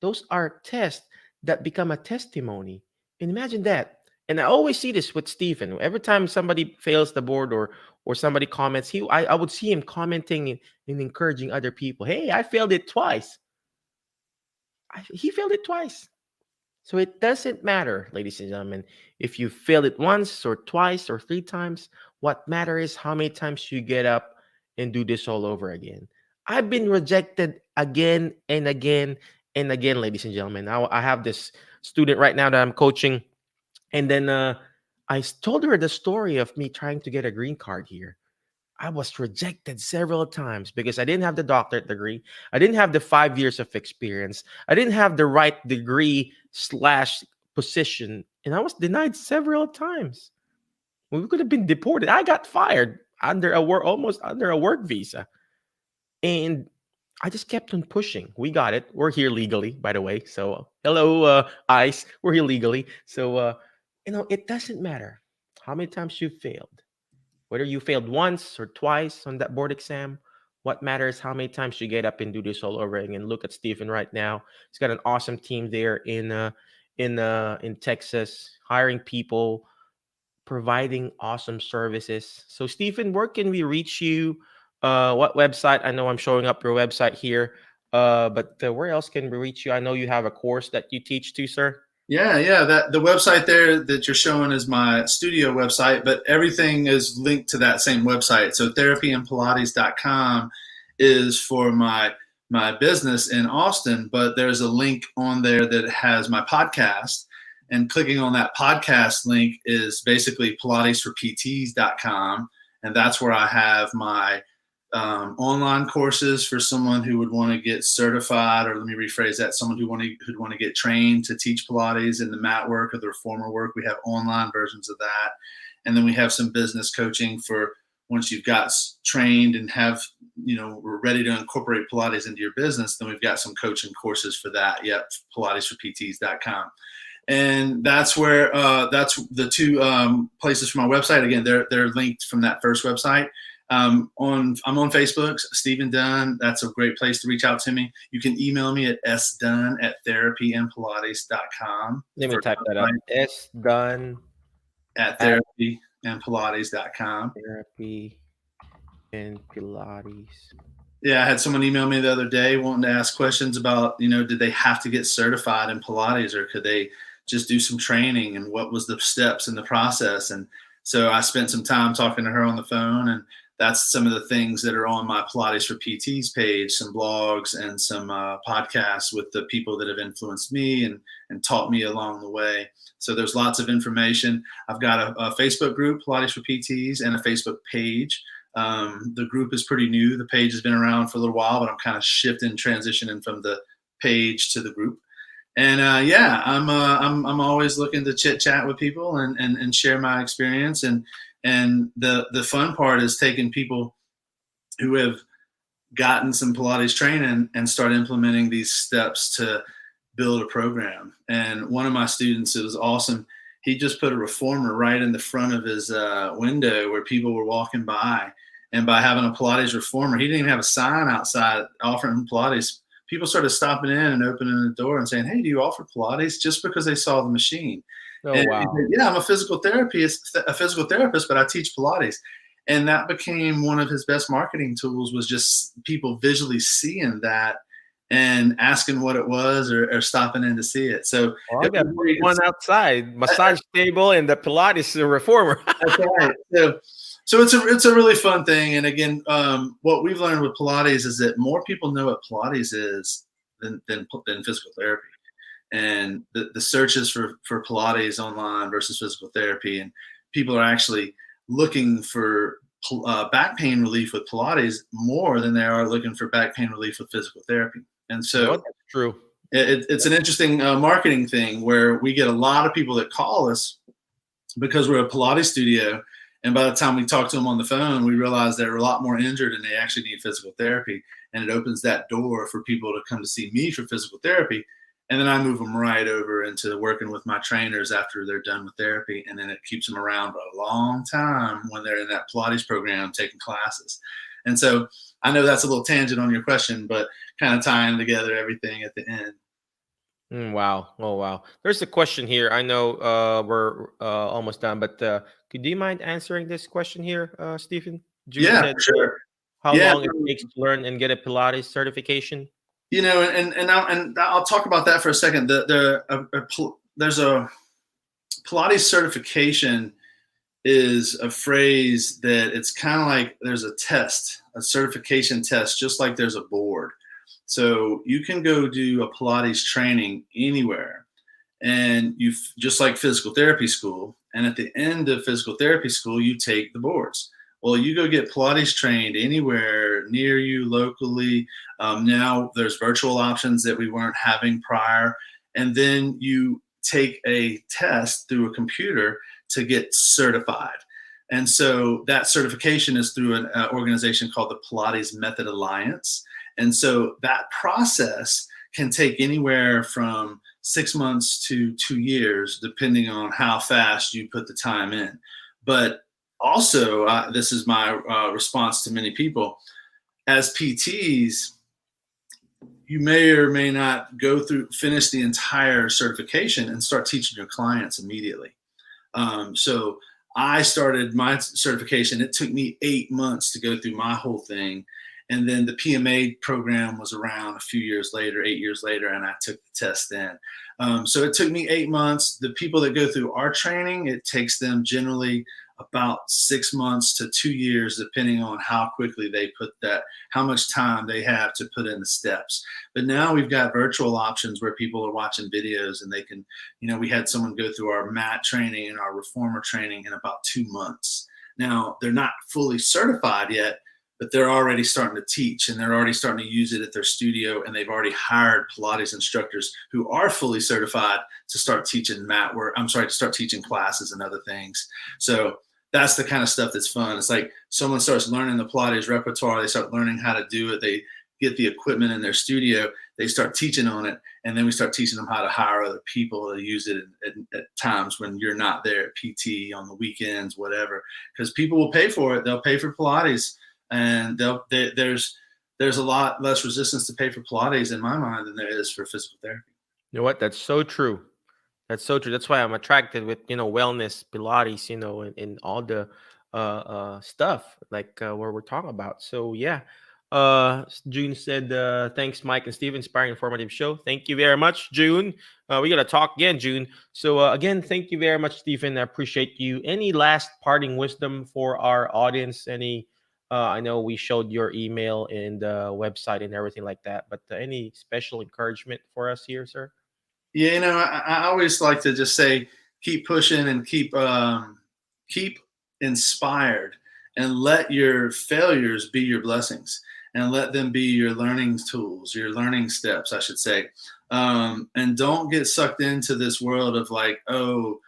Those are tests that become a testimony." And imagine that. And I always see this with Stephen. Every time somebody fails the board or somebody comments, I would see him commenting and encouraging other people. Hey, I failed it twice. He failed it twice. So it doesn't matter, ladies and gentlemen, if you fail it once or twice or three times. What matters is how many times you get up and do this all over again. I've been rejected again and again and again, ladies and gentlemen. Now I have this student right now that I'm coaching, and then told her the story of me trying to get a green card here. I was rejected several times because I didn't have the doctorate degree. I didn't have the 5 years of experience. I didn't have the right degree / position. And I was denied several times. We could have been deported. I got fired almost under a work visa. And I just kept on pushing. We got it. We're here legally, by the way. So hello, ICE. We're here legally. So, it doesn't matter how many times you failed. Whether you failed once or twice on that board exam, what matters is how many times you get up and do this all over again. Look at Stephen right now; he's got an awesome team there in Texas, hiring people, providing awesome services. So, Stephen, where can we reach you? What website? I know I'm showing up your website here, but where else can we reach you? I know you have a course that you teach too, sir. Yeah. That the website there that you're showing is my studio website, but everything is linked to that same website. So therapyandpilates.com is for my business in Austin, but there's a link on there that has my podcast. And clicking on that podcast link is basically pilatesforpts.com. And that's where I have my online courses for someone who would want to get certified, or let me rephrase that, someone who'd want to get trained to teach Pilates in the mat work or the reformer work. We have online versions of that. And then we have some business coaching for once you've got trained and have, we're ready to incorporate Pilates into your business, then we've got some coaching courses for that. Yep, pilatesforpts.com. And that's where that's the two places for my website. Again, they're linked from that first website. I'm on Facebook, Stephen Dunn. That's a great place to reach out to me. You can email me at sdunn@therapyandpilates.com. Let me type that up. sdunn @therapyandpilates.com. Therapy and Pilates. Yeah, I had someone email me the other day wanting to ask questions about, did they have to get certified in Pilates, or could they just do some training, and what was the steps in the process? And So I spent some time talking to her on the phone, and that's some of the things that are on my Pilates for PTs page, some blogs and some podcasts with the people that have influenced me and taught me along the way. So there's lots of information. I've got a Facebook group, Pilates for PTs, and a Facebook page. The group is pretty new. The page has been around for a little while, but I'm kind of transitioning from the page to the group. And yeah, I'm always looking to chit chat with people and share my experience. And the fun part is taking people who have gotten some Pilates training and start implementing these steps to build a program. And one of my students, it was awesome. He just put a reformer right in the front of his window where people were walking by. And by having a Pilates reformer, he didn't even have a sign outside offering Pilates. People started stopping in and opening the door and saying, "Hey, do you offer Pilates?" Just because they saw the machine. Oh, And wow. he said, "Yeah, I'm a physical therapist, but I teach Pilates." And that became one of his best marketing tools, was just people visually seeing that and asking what it was, or stopping in to see it. So Well, I got one outside, massage table and the Pilates reformer. that's right. So it's a really fun thing. And again, what we've learned with Pilates is that more people know what Pilates is than physical therapy. And the searches for Pilates online versus physical therapy, and people are actually looking for back pain relief with Pilates more than they are looking for back pain relief with physical therapy. And so That's true. it's an interesting marketing thing where we get a lot of people that call us because we're a Pilates studio. And by the time we talk to them on the phone, we realize they're a lot more injured and they actually need physical therapy. And it opens that door for people to come to see me for physical therapy. And then I move them right over into working with my trainers after they're done with therapy. And then it keeps them around for a long time when they're in that Pilates program taking classes. And so I know that's a little tangent on your question, but kind of tying together everything at the end. Wow. Oh, wow. There's a question here. I know we're almost done, but could you mind answering this question here, Stephen? Jude Yeah, said, for sure. how Yeah. long it takes to learn and get a Pilates certification? You know, and I'll talk about that for a second. There's a Pilates certification is a phrase that it's kind of like there's a test, a certification test, just like there's a board. So you can go do a Pilates training anywhere, and you just like physical therapy school. And at the end of physical therapy school, you take the boards. Well, you go get Pilates trained anywhere near you locally. Now there's virtual options that we weren't having prior. And then you take a test through a computer to get certified. And so that certification is through an organization called the Pilates Method Alliance. And so that process can take anywhere from 6 months to 2 years, depending on how fast you put the time in. But also, this is my response to many people. As PTs, you may or may not finish the entire certification and start teaching your clients immediately. So I started my certification. It took me 8 months to go through my whole thing. And then the PMA program was around a few years later, 8 years later, and I took the test then. So it took me 8 months. The people that go through our training, it takes them generally about 6 months to 2 years, depending on how quickly they how much time they have to put in the steps. But now we've got virtual options where people are watching videos and they can, we had someone go through our mat training and our reformer training in about 2 months. Now, they're not fully certified yet, but they're already starting to teach and they're already starting to use it at their studio, and they've already hired Pilates instructors who are fully certified to start teaching to start teaching classes and other things. So that's the kind of stuff that's fun. It's like someone starts learning the Pilates repertoire, they start learning how to do it, they get the equipment in their studio, they start teaching on it, and then we start teaching them how to hire other people to use it at times when you're not there at PT, on the weekends, whatever. Because people will pay for it. They'll pay for Pilates, and there's a lot less resistance to pay for Pilates in my mind than there is for physical therapy. You know what? That's so true. That's so true. That's why I'm attracted with, wellness, Pilates, and all the stuff like where we're talking about. So yeah. June said, thanks, Mike and Steve. Inspiring, informative show. Thank you very much, June. We got to talk again, June. So, again, thank you very much, Stephen. I appreciate you. Any last parting wisdom for our audience? I know we showed your email and website and everything like that, but any special encouragement for us here, sir? Yeah, I always like to just say, keep pushing and keep inspired, and let your failures be your blessings, and let them be your learning tools, your learning steps, I should say. And don't get sucked into this world of like, oh,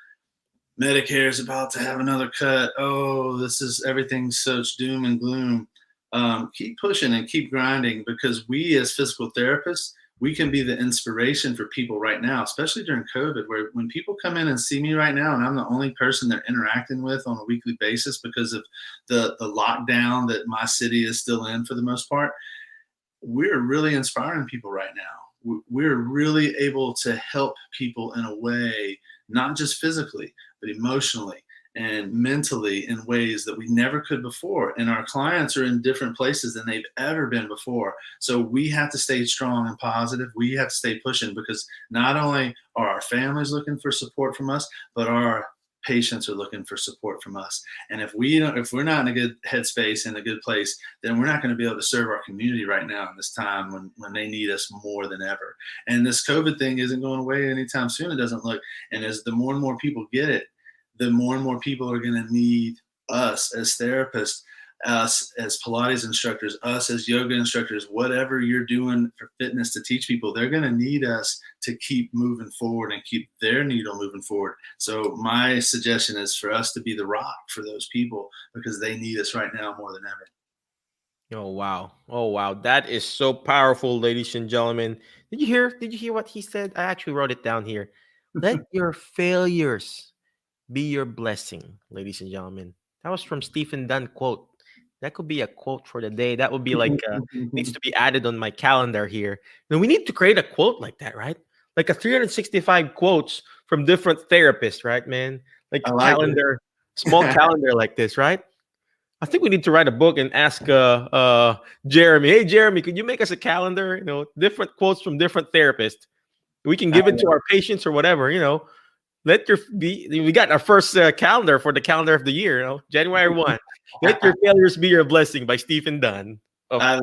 Medicare is about to have another cut. Oh, this is everything's such doom and gloom. Keep pushing and keep grinding, because we as physical therapists, we can be the inspiration for people right now, especially during COVID, where when people come in and see me right now and I'm the only person they're interacting with on a weekly basis because of the lockdown that my city is still in for the most part, we're really inspiring people right now. We're really able to help people in a way, not just physically, but emotionally and mentally, in ways that we never could before. And our clients are in different places than they've ever been before. So we have to stay strong and positive. We have to stay pushing, because not only are our families looking for support from us, but our patients are looking for support from us. And if we're not in a good headspace, in a good place, then we're not going to be able to serve our community right now in this time when they need us more than ever. And this COVID thing isn't going away anytime soon, it doesn't look. And as the more and more people get it, the more and more people are going to need us as therapists, us as Pilates instructors, us as yoga instructors, whatever you're doing for fitness to teach people, they're going to need us to keep moving forward and keep their needle moving forward. So my suggestion is for us to be the rock for those people, because they need us right now more than ever. Oh wow. Oh wow. That is so powerful, ladies and gentlemen. Did you hear what he said? I actually wrote it down here. Let your failures be your blessing, ladies and gentlemen. That was from Stephen Dunn quote. That could be a quote for the day. That would be like needs to be added on my calendar here. And we need to create a quote like that, right? Like a 365 quotes from different therapists, right, man? Like I a like calendar, small calendar like this, right? I think we need to write a book and ask Jeremy, hey Jeremy, could you make us a calendar? Different quotes from different therapists. We can give it to our patients or whatever. We got our first calendar for the calendar of the year, January 1. Let your failures be your blessing by Stephen Dunn of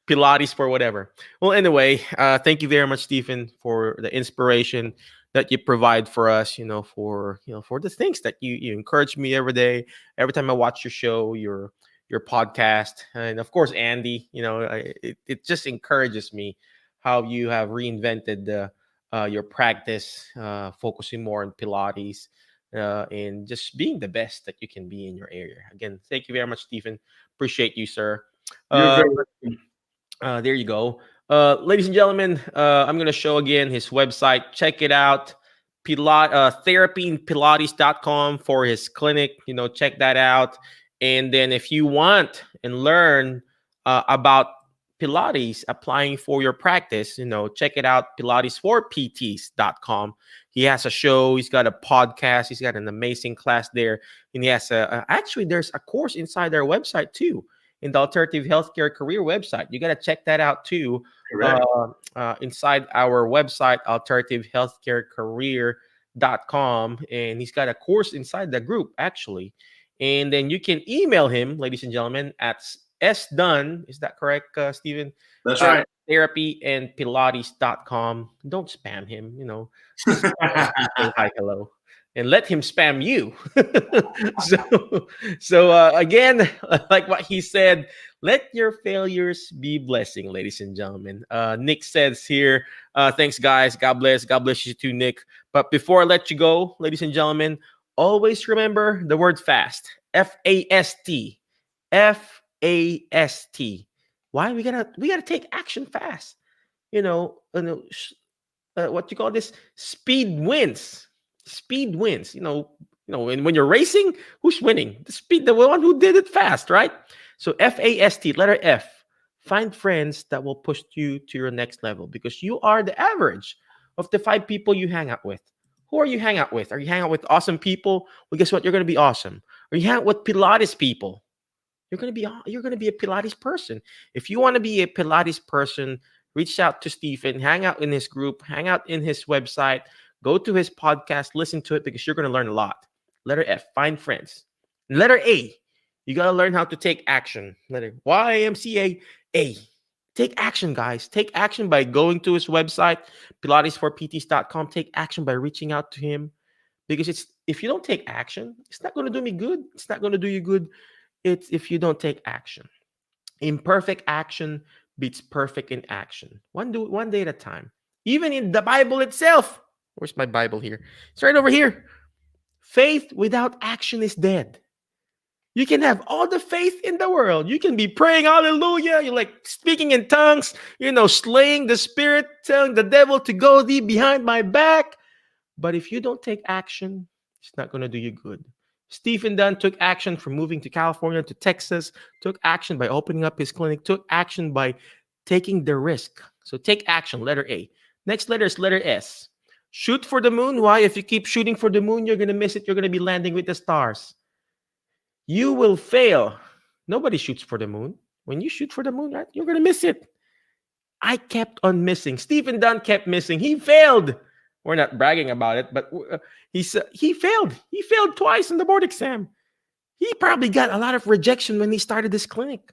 Pilates for whatever. Well, anyway, thank you very much, Stephen, for the inspiration that you provide for us, for the things that you encourage me every day, every time I watch your show, your podcast, and of course, Andy, it just encourages me how you have reinvented your practice, focusing more on Pilates, and just being the best that you can be in your area. Again, thank you very much, Stephen. Appreciate you, sir. You're very There you go. Ladies and gentlemen, I'm going to show again his website. Check it out. Therapyinpilates.com for his clinic. Check that out. And then if you want and learn about Pilates applying for your practice, check it out. Pilatesforpts.com. He has a show. He's got a podcast. He's got an amazing class there. And he has actually, there's a course inside their website too, in the Alternative Healthcare Career website. You got to check that out too. Inside our website, alternativehealthcarecareer.com. And he's got a course inside the group, actually. And then you can email him, ladies and gentlemen, at sdunn. Is that correct, Stephen? That's right. Therapyandpilates.com. Don't spam him, Just say hi, hello. And let him spam you. so again, like what he said, let your failures be blessing, ladies and gentlemen. Nick says here, thanks, guys. God bless. God bless you too, Nick. But before I let you go, ladies and gentlemen, always remember the word fast. F-A-S-T. F-A-S-T. Why? We gotta take action fast. What you call this? Speed wins. Speed wins. And when you're racing, who's winning? The one who did it fast, right? So F-A-S-T, letter F. Find friends that will push you to your next level, because you are the average of the 5 people you hang out with. Who are you hang out with? Are you hanging out with awesome people? Well, guess what? You're going to be awesome. Or you hang out with Pilates people. you're going to be a Pilates person. If you want to be a Pilates person, reach out to Stephen, hang out in his group, hang out in his website, go to his podcast, listen to it, because you're going to learn a lot. Letter F, find friends. Letter A, you got to learn how to take action. Letter YMCA, A. Take action, guys. Take action by going to his website, pilatesforpts.com. Take action by reaching out to him, because if you don't take action, it's not going to do me good. It's not going to do you good. It's if you don't take action. Imperfect action beats perfect in action. One day at a time. Even in the Bible itself. Where's my Bible here? It's right over here. Faith without action is dead. You can have all the faith in the world. You can be praying, hallelujah. You're like speaking in tongues, slaying the spirit, telling the devil to go thee behind my back. But if you don't take action, it's not going to do you good. Stephen Dunn took action from moving to California to Texas, took action by opening up his clinic, took action by taking the risk. So take action, letter A. Next letter is letter S. Shoot for the moon. Why? If you keep shooting for the moon, you're going to miss it. You're going to be landing with the stars. You will fail. Nobody shoots for the moon. When you shoot for the moon, right, you're going to miss it. I kept on missing. Stephen Dunn kept missing. He failed. We're not bragging about it, but he failed. He failed twice in the board exam. He probably got a lot of rejection when he started this clinic.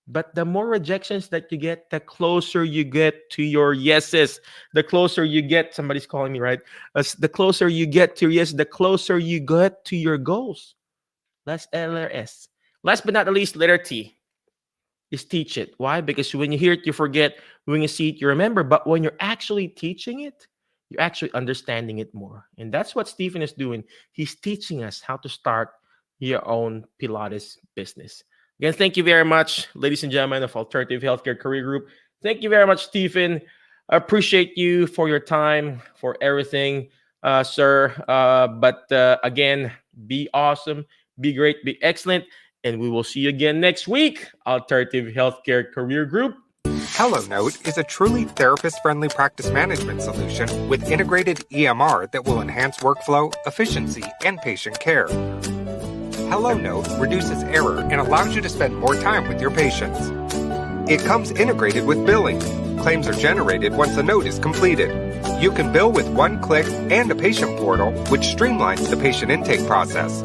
But the more rejections that you get, the closer you get to your yeses. The closer you get, somebody's calling me, right? The closer you get to your yes, the closer you get to your goals. That's letter S. Last but not the least, letter T is teach it. Why? Because when you hear it, you forget. When you see it, you remember. But when you're actually teaching it, you're actually understanding it more. And that's what Stephen is doing. He's teaching us how to start your own Pilates business. Again, thank you very much, ladies and gentlemen of Alternative Healthcare Career Group. Thank you very much, Stephen. I appreciate you for your time, for everything, sir. But again, be awesome, be great, be excellent. And we will see you again next week. Alternative Healthcare Career Group. HelloNote is a truly therapist-friendly practice management solution with integrated EMR that will enhance workflow, efficiency, and patient care. HelloNote reduces error and allows you to spend more time with your patients. It comes integrated with billing. Claims are generated once a note is completed. You can bill with one click and a patient portal, which streamlines the patient intake process.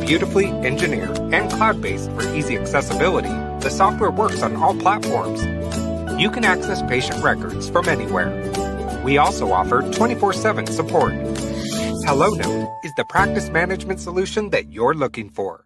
Beautifully engineered and cloud-based for easy accessibility, the software works on all platforms. You can access patient records from anywhere. We also offer 24/7 support. HelloNote is the practice management solution that you're looking for.